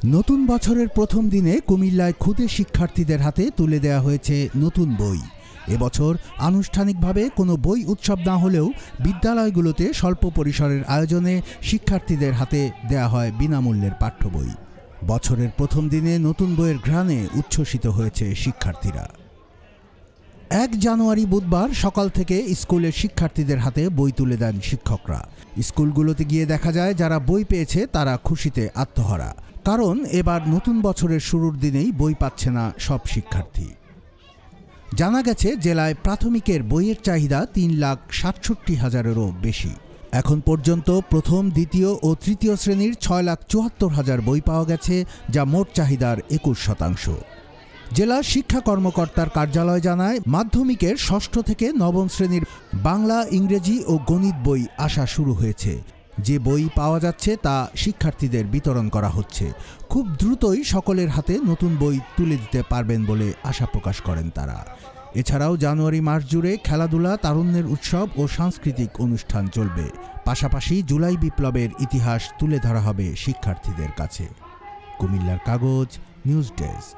নতুন বছরের প্রথম দিনে কুমিল্লায় ক্ষুদে শিক্ষার্থীদের হাতে তুলে দেওয়া হয়েছে নতুন বই। এবছর আনুষ্ঠানিকভাবে কোনো বই উৎসব না হলেও বিদ্যালয়গুলোতে স্বল্প পরিসরের আয়োজনে শিক্ষার্থীদের হাতে দেয়া হয় বিনামূল্যের পাঠ্য বই। বছরের প্রথম দিনে নতুন বইয়ের ঘ্রাণে উচ্ছ্বসিত হয়েছে শিক্ষার্থীরা। 1 জানুয়ারি বুধবার সকাল থেকে স্কুলের শিক্ষার্থীদের হাতে বই তুলে দেন শিক্ষকরা। স্কুলগুলোতে গিয়ে দেখা যায় যারা বই পেয়েছে তারা খুশিতে আত্মহারা, কারণ এবার নতুন বছরের শুরুর দিনেই বই পাচ্ছে না সব শিক্ষার্থী। জানা গেছে জেলায় প্রাথমিকের বইয়ের চাহিদা 3,67,000-এরও বেশি। এখন পর্যন্ত প্রথম, দ্বিতীয় ও তৃতীয় শ্রেণীর 6,74,000 বই পাওয়া গেছে, যা মোট চাহিদার 21%। জেলা শিক্ষা কর্মকর্তার কার্যালয় জানায়, মাধ্যমিকের ষষ্ঠ থেকে নবম শ্রেণীর বাংলা, ইংরেজি ও গণিত বই আসা শুরু হয়েছে। যে বই পাওয়া যাচ্ছে তা শিক্ষার্থীদের বিতরণ করা হচ্ছে। খুব দ্রুতই সকলের হাতে নতুন বই তুলে দিতে পারবেন বলে আশা প্রকাশ করেন তারা। এছাড়াও জানুয়ারি মাস জুড়ে খেলাধুলা, তারুণ্যের উৎসব ও সাংস্কৃতিক অনুষ্ঠান চলবে। পাশাপাশি জুলাই বিপ্লবের ইতিহাস তুলে ধরা হবে শিক্ষার্থীদের কাছে। কুমিল্লার কাগজ, নিউজ ডেস্ক।